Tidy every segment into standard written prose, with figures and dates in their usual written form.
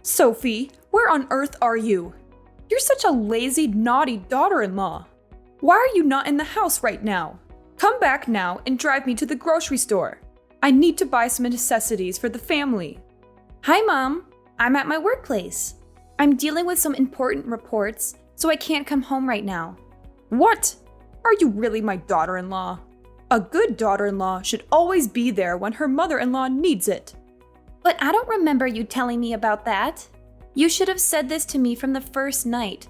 Sophie, where on earth are you? You're such a lazy, naughty daughter-in-law. Why are you not in the house right now? Come back now and drive me to the grocery store. I need to buy some necessities for the family. Hi, Mom. I'm at my workplace. I'm dealing with some important reports, so I can't come home right now. What? Are you really my daughter-in-law? A good daughter-in-law should always be there when her mother-in-law needs it. But I don't remember you telling me about that. You should have said this to me from the first night,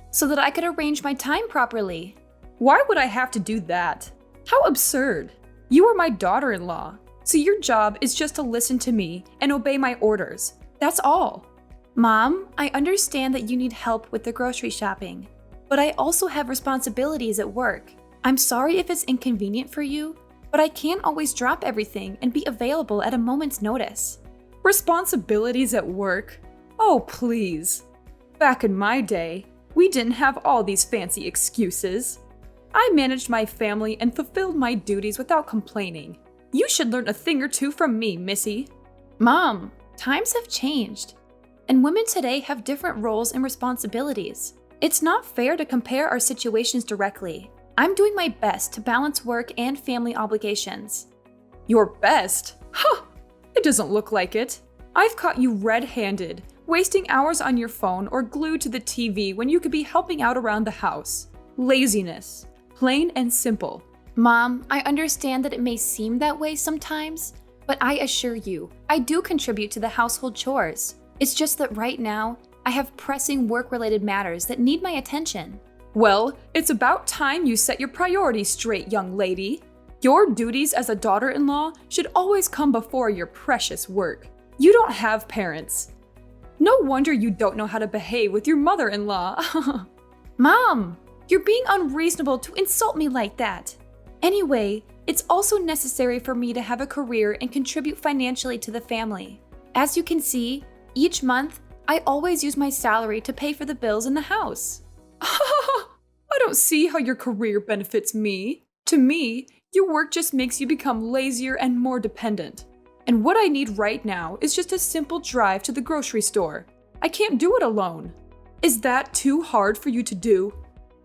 so that I could arrange my time properly. Why would I have to do that? How absurd. You are my daughter-in-law, so your job is just to listen to me and obey my orders. That's all. Mom, I understand that you need help with the grocery shopping, but I also have responsibilities at work. I'm sorry if it's inconvenient for you, but I can't always drop everything and be available at a moment's notice. Responsibilities at work? Oh, please. Back in my day, we didn't have all these fancy excuses. I managed my family and fulfilled my duties without complaining. You should learn a thing or two from me, Missy. Mom, times have changed, and women today have different roles and responsibilities. It's not fair to compare our situations directly. I'm doing my best to balance work and family obligations. Your best? Huh! It doesn't look like it. I've caught you red-handed, wasting hours on your phone or glued to the TV when you could be helping out around the house. Laziness. Plain and simple. Mom, I understand that it may seem that way sometimes, but I assure you, I do contribute to the household chores. It's just that right now, I have pressing work-related matters that need my attention. Well, it's about time you set your priorities straight, young lady. Your duties as a daughter-in-law should always come before your precious work. You don't have parents. No wonder you don't know how to behave with your mother-in-law. Mom, you're being unreasonable to insult me like that. Anyway, it's also necessary for me to have a career and contribute financially to the family. As you can see, each month, I always use my salary to pay for the bills in the house. I don't see how your career benefits me. To me, your work just makes you become lazier and more dependent. And what I need right now is just a simple drive to the grocery store. I can't do it alone. Is that too hard for you to do?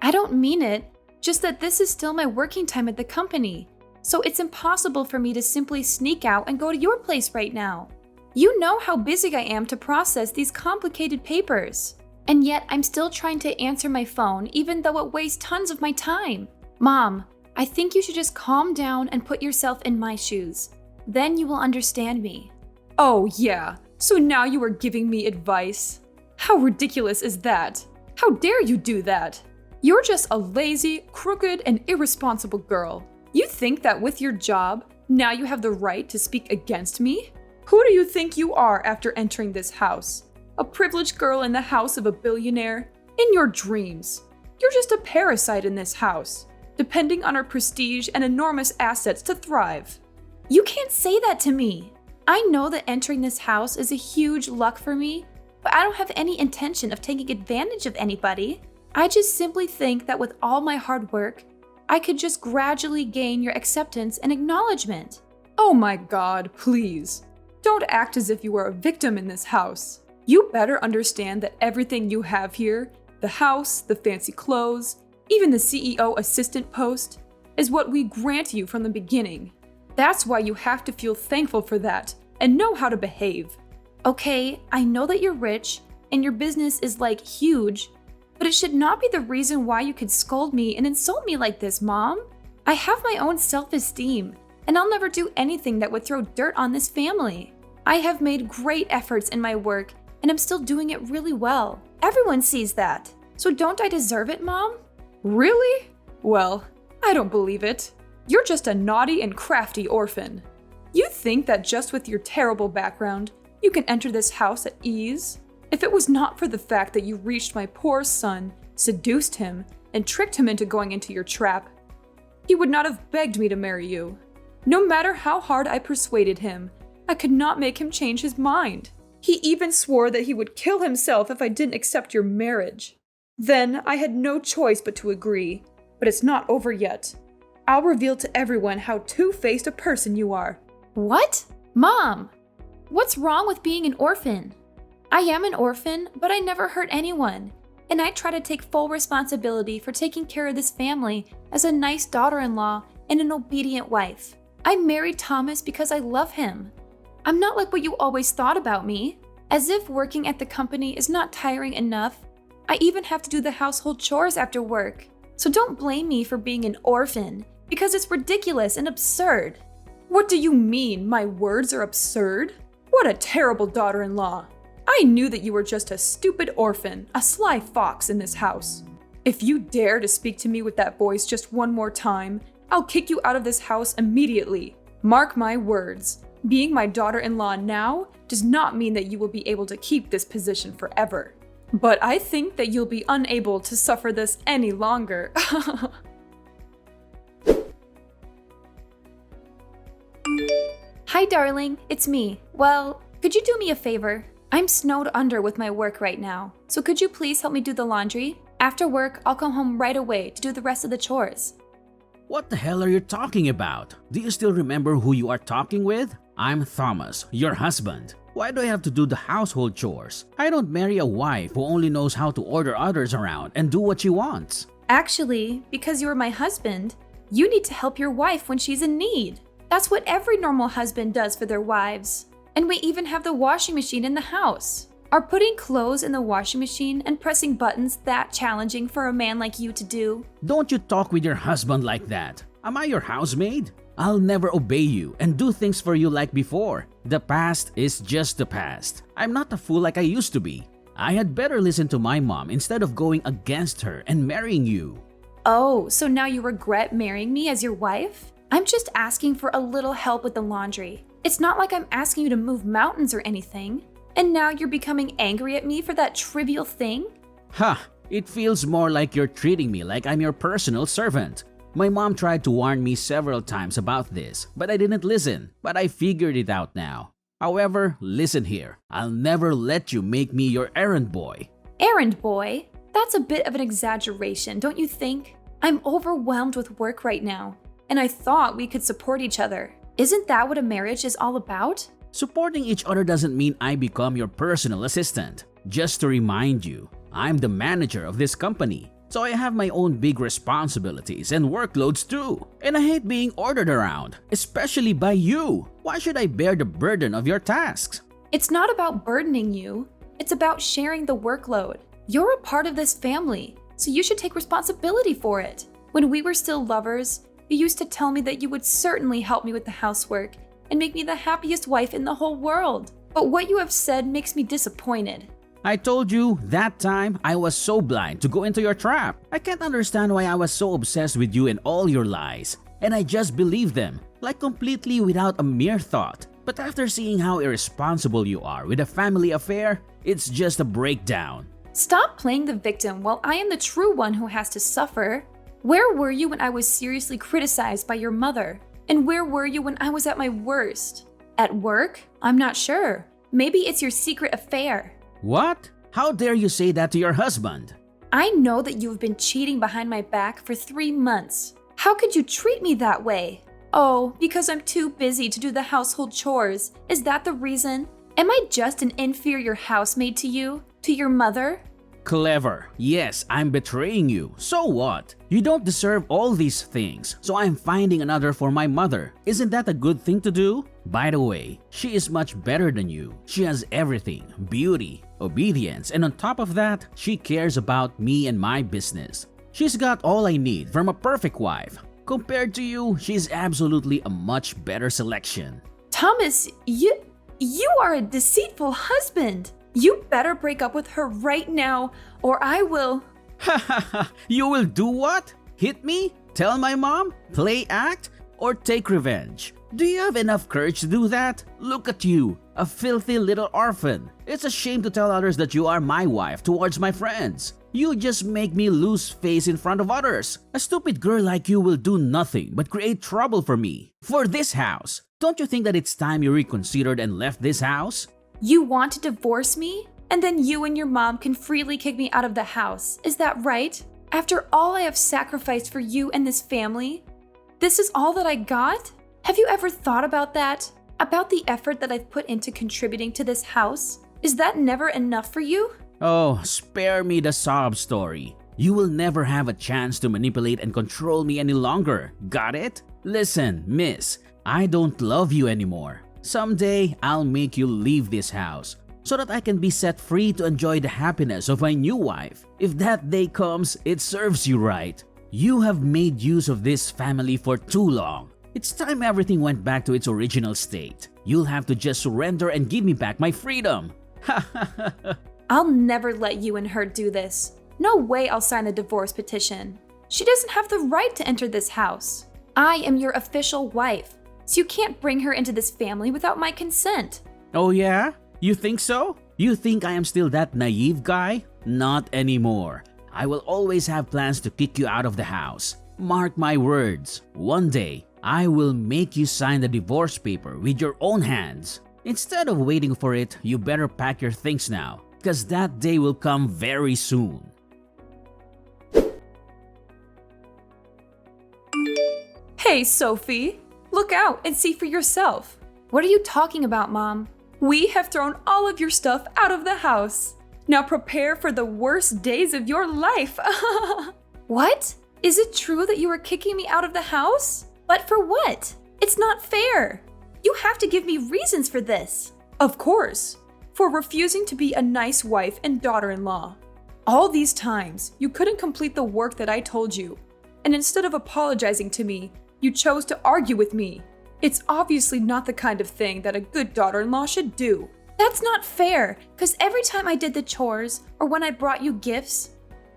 I don't mean it, just that this is still my working time at the company, so it's impossible for me to simply sneak out and go to your place right now. You know how busy I am to process these complicated papers. And yet I'm still trying to answer my phone even though it wastes tons of my time. Mom, I think you should just calm down and put yourself in my shoes. Then you will understand me. Oh yeah, so now you are giving me advice? How ridiculous is that? How dare you do that? You're just a lazy, crooked, and irresponsible girl. You think that with your job, now you have the right to speak against me? Who do you think you are after entering this house? A privileged girl in the house of a billionaire? In your dreams. You're just a parasite in this house, depending on our prestige and enormous assets to thrive. You can't say that to me. I know that entering this house is a huge luck for me, but I don't have any intention of taking advantage of anybody. I just simply think that with all my hard work, I could just gradually gain your acceptance and acknowledgement. Oh my God, please. Don't act as if you are a victim in this house. You better understand that everything you have here, the house, the fancy clothes, even the CEO assistant post, is what we grant you from the beginning. That's why you have to feel thankful for that and know how to behave. Okay, I know that you're rich and your business is like huge, but it should not be the reason why you could scold me and insult me like this, Mom. I have my own self-esteem, and I'll never do anything that would throw dirt on this family. I have made great efforts in my work, and I'm still doing it really well. Everyone sees that. So don't I deserve it, Mom? Really? Well, I don't believe it. You're just a naughty and crafty orphan. You think that just with your terrible background, you can enter this house at ease? If it was not for the fact that you reached my poor son, seduced him, and tricked him into going into your trap, he would not have begged me to marry you. No matter how hard I persuaded him, I could not make him change his mind. He even swore that he would kill himself if I didn't accept your marriage. Then I had no choice but to agree, but it's not over yet. I'll reveal to everyone how two-faced a person you are. What? Mom, what's wrong with being an orphan? I am an orphan, but I never hurt anyone. And I try to take full responsibility for taking care of this family as a nice daughter-in-law and an obedient wife. I married Thomas because I love him. I'm not like what you always thought about me. As if working at the company is not tiring enough, I even have to do the household chores after work. So don't blame me for being an orphan, because it's ridiculous and absurd. What do you mean, my words are absurd? What a terrible daughter-in-law. I knew that you were just a stupid orphan, a sly fox in this house. If you dare to speak to me with that voice just one more time, I'll kick you out of this house immediately. Mark my words. Being my daughter-in-law now does not mean that you will be able to keep this position forever. But I think that you'll be unable to suffer this any longer. Hi, darling, it's me. Well, could you do me a favor? I'm snowed under with my work right now, so could you please help me do the laundry? After work, I'll come home right away to do the rest of the chores. What the hell are you talking about? Do you still remember who you are talking with? I'm Thomas, your husband. Why do I have to do the household chores? I don't marry a wife who only knows how to order others around and do what she wants. Actually, because you're my husband, you need to help your wife when she's in need. That's what every normal husband does for their wives. And we even have the washing machine in the house. Are putting clothes in the washing machine and pressing buttons that challenging for a man like you to do? Don't you talk with your husband like that. Am I your housemaid? I'll never obey you and do things for you like before. The past is just the past. I'm not a fool like I used to be. I had better listen to my mom instead of going against her and marrying you. Oh, so now you regret marrying me as your wife? I'm just asking for a little help with the laundry. It's not like I'm asking you to move mountains or anything. And now you're becoming angry at me for that trivial thing? Ha! It feels more like you're treating me like I'm your personal servant. My mom tried to warn me several times about this, but I didn't listen. But I figured it out now. However, listen here. I'll never let you make me your errand boy. Errand boy? That's a bit of an exaggeration, don't you think? I'm overwhelmed with work right now, and I thought we could support each other. Isn't that what a marriage is all about? Supporting each other doesn't mean I become your personal assistant. Just to remind you, I'm the manager of this company, so I have my own big responsibilities and workloads too. And I hate being ordered around, especially by you. Why should I bear the burden of your tasks? It's not about burdening you. It's about sharing the workload. You're a part of this family, so you should take responsibility for it. When we were still lovers, you used to tell me that you would certainly help me with the housework and make me the happiest wife in the whole world. But what you have said makes me disappointed. I told you that time I was so blind to go into your trap. I can't understand why I was so obsessed with you and all your lies. And I just believed them, like completely without a mere thought. But after seeing how irresponsible you are with a family affair, it's just a breakdown. Stop playing the victim while I am the true one who has to suffer. Where were you when I was seriously criticized by your mother? And where were you when I was at my worst? At work? I'm not sure. Maybe it's your secret affair. What? How dare you say that to your husband? I know that you've been cheating behind my back for 3 months. How could you treat me that way? Oh, because I'm too busy to do the household chores. Is that the reason? Am I just an inferior housemaid to you? To your mother? Clever. Yes, I'm betraying you. So what? You don't deserve all these things, so I'm finding another for my mother. Isn't that a good thing to do? By the way, she is much better than you. She has everything: beauty, obedience, and on top of that, she cares about me and my business. She's got all I need from a perfect wife. Compared to you, she's absolutely a much better selection. Thomas, you are a deceitful husband. You better break up with her right now, or I will. Ha ha ha! You will do what? Hit me? Tell my mom? Play act? Or take revenge? Do you have enough courage to do that? Look at you, a filthy little orphan. It's a shame to tell others that you are my wife towards my friends. You just make me lose face in front of others. A stupid girl like you will do nothing but create trouble for me. For this house. Don't you think that it's time you reconsidered and left this house? You want to divorce me? And then you and your mom can freely kick me out of the house. Is that right? After all I have sacrificed for you and this family? This is all that I got? Have you ever thought about that? About the effort that I've put into contributing to this house? Is that never enough for you? Oh, spare me the sob story. You will never have a chance to manipulate and control me any longer. Got it? Listen, miss, I don't love you anymore. Someday, I'll make you leave this house so that I can be set free to enjoy the happiness of my new wife. If that day comes, it serves you right. You have made use of this family for too long. It's time everything went back to its original state. You'll have to just surrender and give me back my freedom. I'll never let you and her do this. No way I'll sign a divorce petition. She doesn't have the right to enter this house. I am your official wife, so you can't bring her into this family without my consent. Oh yeah? You think so? You think I am still that naive guy? Not anymore. I will always have plans to kick you out of the house. Mark my words, one day, I will make you sign the divorce paper with your own hands. Instead of waiting for it, you better pack your things now, because that day will come very soon. Hey, Sophie, look out and see for yourself. What are you talking about, Mom? We have thrown all of your stuff out of the house. Now prepare for the worst days of your life. What? Is it true that you are kicking me out of the house? But for what? It's not fair. You have to give me reasons for this. Of course, for refusing to be a nice wife and daughter-in-law. All these times, you couldn't complete the work that I told you, and instead of apologizing to me, you chose to argue with me. It's obviously not the kind of thing that a good daughter-in-law should do. That's not fair, because every time I did the chores or when I brought you gifts,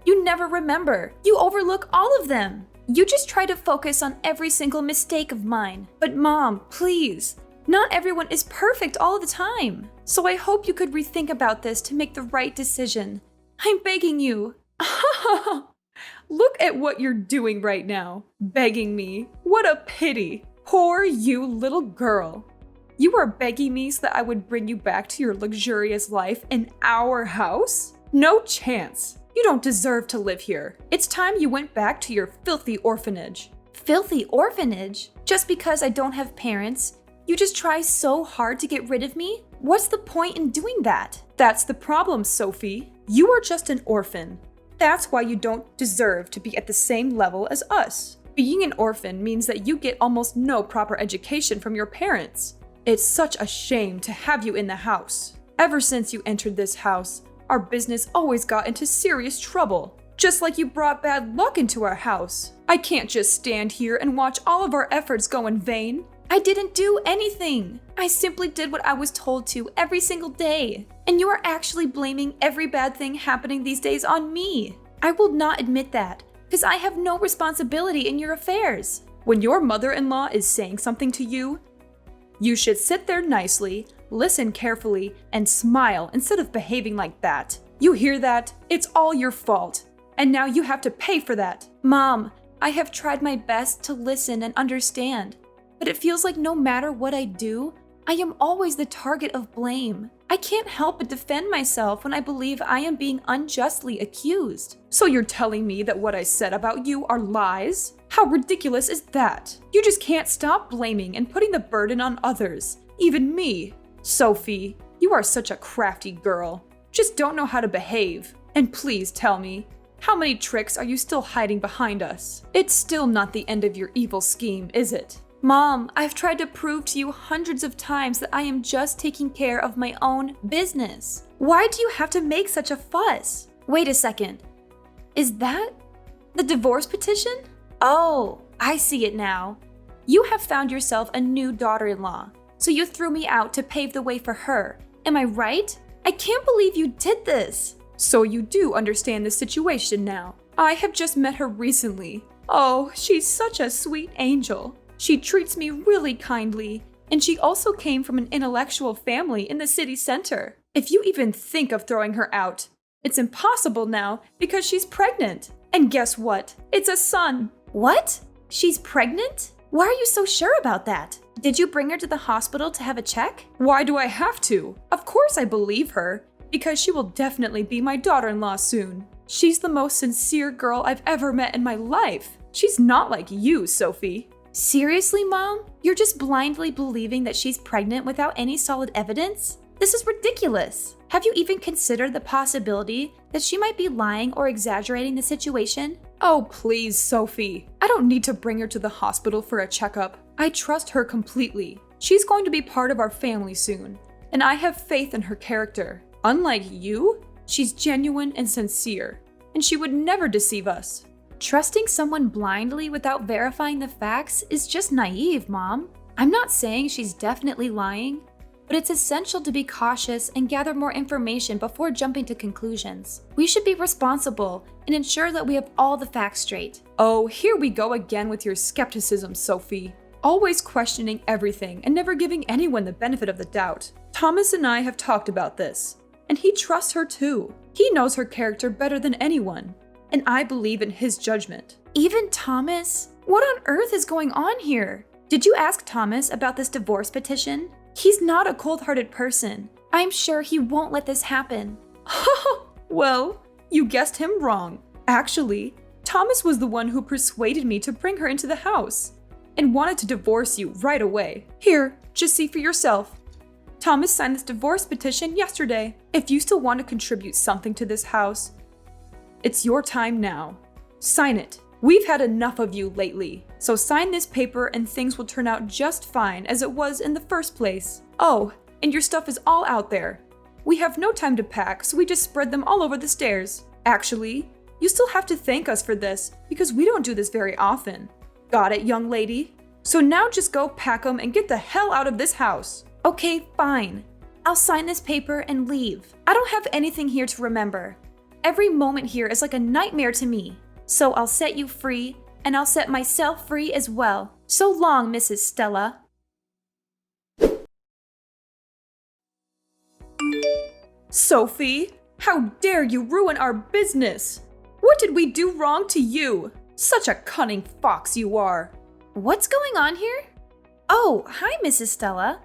you never remember. You overlook all of them. You just try to focus on every single mistake of mine. But Mom, please, not everyone is perfect all the time. So I hope you could rethink about this to make the right decision. I'm begging you. Look at what you're doing right now. Begging me. What a pity. Poor you little girl. You are begging me so that I would bring you back to your luxurious life in our house? No chance. You don't deserve to live here. It's time you went back to your filthy orphanage. Filthy orphanage? Just because I don't have parents, you just try so hard to get rid of me? What's the point in doing that? That's the problem, Sophie. You are just an orphan. That's why you don't deserve to be at the same level as us. Being an orphan means that you get almost no proper education from your parents. It's such a shame to have you in the house. Ever since you entered this house, our business always got into serious trouble. Just like you brought bad luck into our house. I can't just stand here and watch all of our efforts go in vain. I didn't do anything. I simply did what I was told to every single day. And you are actually blaming every bad thing happening these days on me. I will not admit that, because I have no responsibility in your affairs. When your mother-in-law is saying something to you, you should sit there nicely, listen carefully, and smile instead of behaving like that. You hear that? It's all your fault. And now you have to pay for that. Mom, I have tried my best to listen and understand, but it feels like no matter what I do, I am always the target of blame. I can't help but defend myself when I believe I am being unjustly accused. So you're telling me that what I said about you are lies? How ridiculous is that? You just can't stop blaming and putting the burden on others, even me. Sophie, you are such a crafty girl. Just don't know how to behave. And please tell me, how many tricks are you still hiding behind us? It's still not the end of your evil scheme, is it? Mom, I've tried to prove to you hundreds of times that I am just taking care of my own business. Why do you have to make such a fuss? Wait a second. Is that the divorce petition? Oh, I see it now. You have found yourself a new daughter-in-law, so you threw me out to pave the way for her. Am I right? I can't believe you did this. So you do understand the situation now. I have just met her recently. Oh, she's such a sweet angel. She treats me really kindly, and she also came from an intellectual family in the city center. If you even think of throwing her out, it's impossible now because she's pregnant. And guess what? It's a son. What? She's pregnant? Why are you so sure about that? Did you bring her to the hospital to have a check? Why do I have to? Of course I believe her, because she will definitely be my daughter-in-law soon. She's the most sincere girl I've ever met in my life. She's not like you, Sophie. Seriously, Mom? You're just blindly believing that she's pregnant without any solid evidence? This is ridiculous. Have you even considered the possibility that she might be lying or exaggerating the situation? Oh, please, Sophie. I don't need to bring her to the hospital for a checkup. I trust her completely. She's going to be part of our family soon, and I have faith in her character. Unlike you, she's genuine and sincere, and she would never deceive us. Trusting someone blindly without verifying the facts is just naive, Mom. I'm not saying she's definitely lying, but it's essential to be cautious and gather more information before jumping to conclusions. We should be responsible and ensure that we have all the facts straight. Oh, here we go again with your skepticism, Sophie. Always questioning everything and never giving anyone the benefit of the doubt. Thomas and I have talked about this, and he trusts her too. He knows her character better than anyone, and I believe in his judgment. Even Thomas? What on earth is going on here? Did you ask Thomas about this divorce petition? He's not a cold-hearted person. I'm sure he won't let this happen. Well, you guessed him wrong. Actually, Thomas was the one who persuaded me to bring her into the house and wanted to divorce you right away. Here, just see for yourself. Thomas signed this divorce petition yesterday. If you still want to contribute something to this house, it's your time now. Sign it. We've had enough of you lately, so sign this paper and things will turn out just fine as it was in the first place. Oh, and your stuff is all out there. We have no time to pack, so we just spread them all over the stairs. Actually, you still have to thank us for this because we don't do this very often. Got it, young lady? So now just go pack them and get the hell out of this house. Okay, fine. I'll sign this paper and leave. I don't have anything here to remember. Every moment here is like a nightmare to me. So I'll set you free, and I'll set myself free as well. So long, Mrs. Stella. Sophie, how dare you ruin our business? What did we do wrong to you? Such a cunning fox you are. What's going on here? Oh, hi, Mrs. Stella.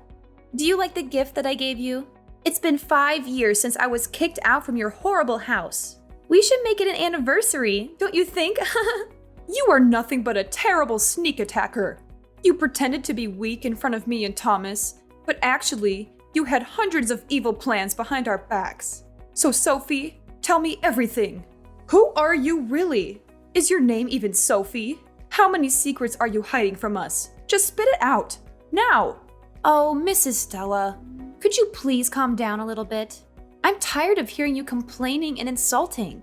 Do you like the gift that I gave you? It's been 5 years since I was kicked out from your horrible house. We should make it an anniversary, don't you think? You are nothing but a terrible sneak attacker. You pretended to be weak in front of me and Thomas, but actually, you had hundreds of evil plans behind our backs. So Sophie, tell me everything. Who are you really? Is your name even Sophie? How many secrets are you hiding from us? Just spit it out, now! Oh, Mrs. Stella, could you please calm down a little bit? I'm tired of hearing you complaining and insulting.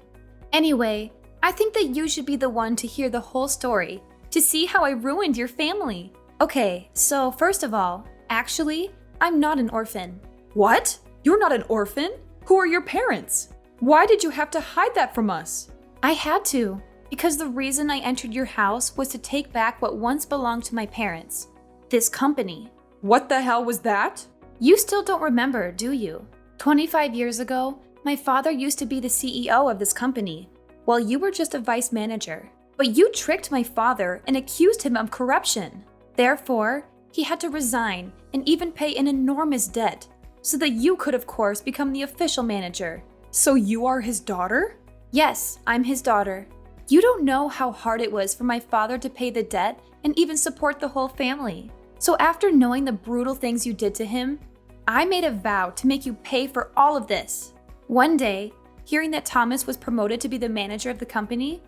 Anyway, I think that you should be the one to hear the whole story, to see how I ruined your family. Okay, so first of all, actually, I'm not an orphan. What? You're not an orphan? Who are your parents? Why did you have to hide that from us? I had to, because the reason I entered your house was to take back what once belonged to my parents. This company. What the hell was that? You still don't remember, do you? 25 years ago, my father used to be the CEO of this company, while you were just a vice manager. But you tricked my father and accused him of corruption. Therefore, he had to resign and even pay an enormous debt, so that you could, of course, become the official manager. So you are his daughter? Yes, I'm his daughter. You don't know how hard it was for my father to pay the debt and even support the whole family. So after knowing the brutal things you did to him, I made a vow to make you pay for all of this. One day, hearing that Thomas was promoted to be the manager of the company,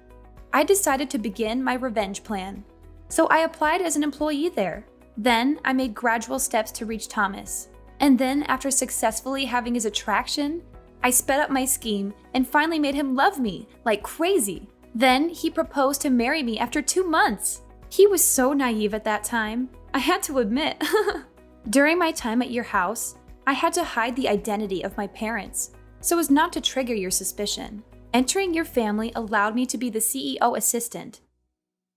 I decided to begin my revenge plan. So I applied as an employee there. Then I made gradual steps to reach Thomas. And then after successfully having his attraction, I sped up my scheme and finally made him love me like crazy. Then he proposed to marry me after 2 months. He was so naive at that time, I had to admit. During my time at your house, I had to hide the identity of my parents so as not to trigger your suspicion. Entering your family allowed me to be the CEO assistant,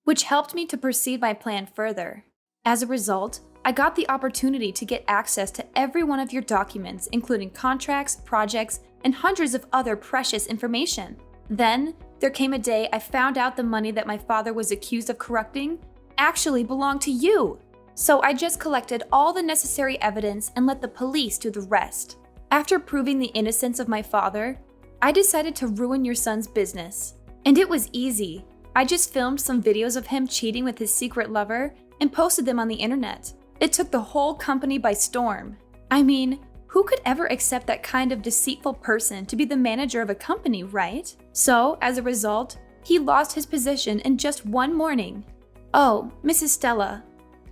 which helped me to proceed my plan further. As a result, I got the opportunity to get access to every one of your documents, including contracts, projects, and hundreds of other precious information. Then, there came a day I found out the money that my father was accused of corrupting actually belonged to you. So I just collected all the necessary evidence and let the police do the rest. After proving the innocence of my father, I decided to ruin your son's business. And it was easy. I just filmed some videos of him cheating with his secret lover and posted them on the internet. It took the whole company by storm. I mean, who could ever accept that kind of deceitful person to be the manager of a company, right? So, as a result, he lost his position in just one morning. Oh, Mrs. Stella,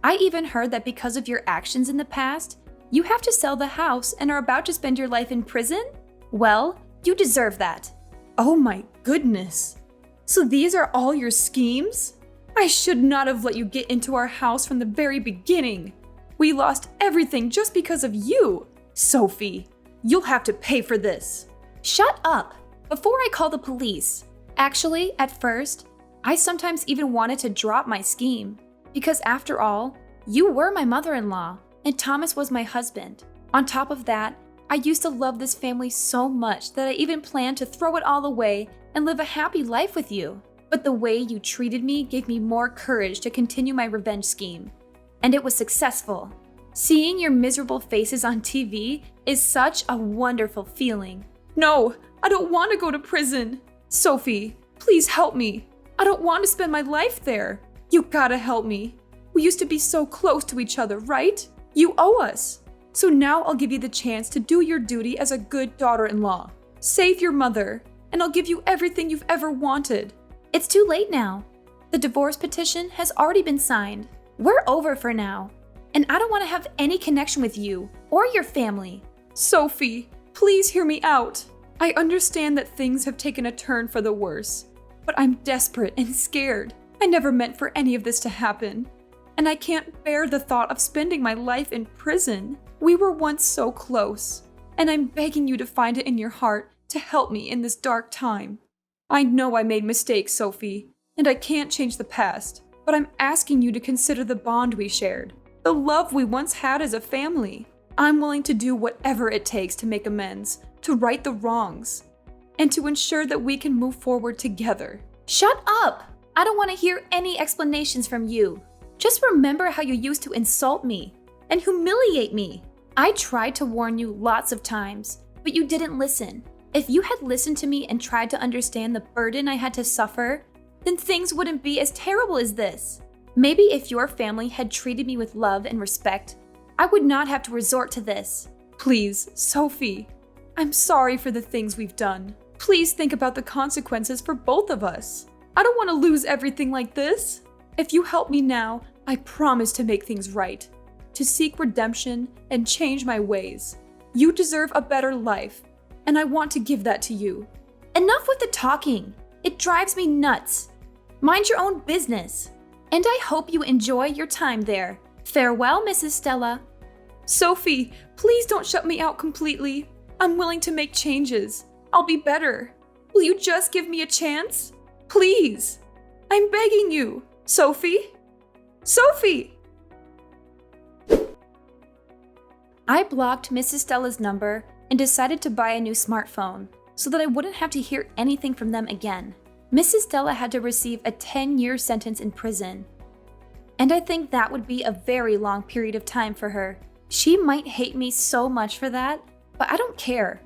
I even heard that because of your actions in the past, you have to sell the house and are about to spend your life in prison? Well, you deserve that. Oh my goodness. So these are all your schemes? I should not have let you get into our house from the very beginning. We lost everything just because of you. Sophie, you'll have to pay for this. Shut up! Before I call the police. Actually, at first, I sometimes even wanted to drop my scheme. Because after all, you were my mother-in-law, and Thomas was my husband. On top of that, I used to love this family so much that I even planned to throw it all away and live a happy life with you. But the way you treated me gave me more courage to continue my revenge scheme. And it was successful. Seeing your miserable faces on TV is such a wonderful feeling. No, I don't want to go to prison. Sophie, please help me. I don't want to spend my life there. You gotta help me. We used to be so close to each other, right? You owe us. So now I'll give you the chance to do your duty as a good daughter-in-law. Save your mother, and I'll give you everything you've ever wanted. It's too late now. The divorce petition has already been signed. We're over for now. And I don't want to have any connection with you or your family. Sophie, please hear me out. I understand that things have taken a turn for the worse, but I'm desperate and scared. I never meant for any of this to happen. And I can't bear the thought of spending my life in prison. We were once so close, and I'm begging you to find it in your heart to help me in this dark time. I know I made mistakes, Sophie, and I can't change the past, but I'm asking you to consider the bond we shared, the love we once had as a family. I'm willing to do whatever it takes to make amends, to right the wrongs, and to ensure that we can move forward together. Shut up! I don't want to hear any explanations from you. Just remember how you used to insult me and humiliate me. I tried to warn you lots of times, but you didn't listen. If you had listened to me and tried to understand the burden I had to suffer, then things wouldn't be as terrible as this. Maybe if your family had treated me with love and respect, I would not have to resort to this. Please, Sophie, I'm sorry for the things we've done. Please think about the consequences for both of us. I don't want to lose everything like this. If you help me now, I promise to make things right, to seek redemption and change my ways. You deserve a better life, and I want to give that to you. Enough with the talking. It drives me nuts. Mind your own business. And I hope you enjoy your time there. Farewell, Mrs. Stella. Sophie, please don't shut me out completely. I'm willing to make changes. I'll be better. Will you just give me a chance? Please. I'm begging you. Sophie? Sophie! I blocked Mrs. Stella's number and decided to buy a new smartphone so that I wouldn't have to hear anything from them again. Mrs. Stella had to receive a 10-year sentence in prison. And I think that would be a very long period of time for her. She might hate me so much for that, but I don't care.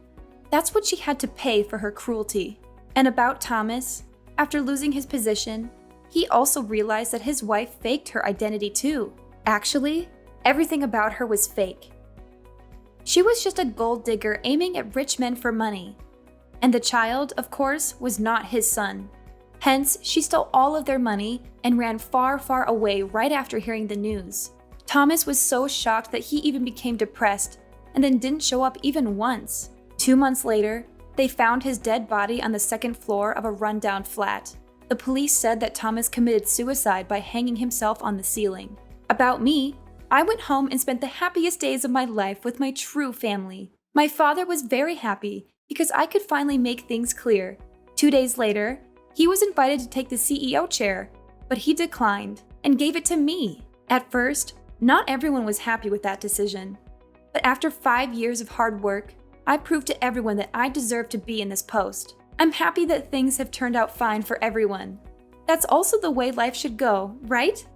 That's what she had to pay for her cruelty. And about Thomas, after losing his position, he also realized that his wife faked her identity too. Actually, everything about her was fake. She was just a gold digger aiming at rich men for money. And the child, of course, was not his son. Hence, she stole all of their money and ran far, far away right after hearing the news. Thomas was so shocked that he even became depressed and then didn't show up even once. 2 months later, they found his dead body on the second floor of a rundown flat. The police said that Thomas committed suicide by hanging himself on the ceiling. About me, I went home and spent the happiest days of my life with my true family. My father was very happy because I could finally make things clear. 2 days later, he was invited to take the CEO chair, but he declined and gave it to me. At first, not everyone was happy with that decision. But after 5 years of hard work, I proved to everyone that I deserve to be in this post. I'm happy that things have turned out fine for everyone. That's also the way life should go, right?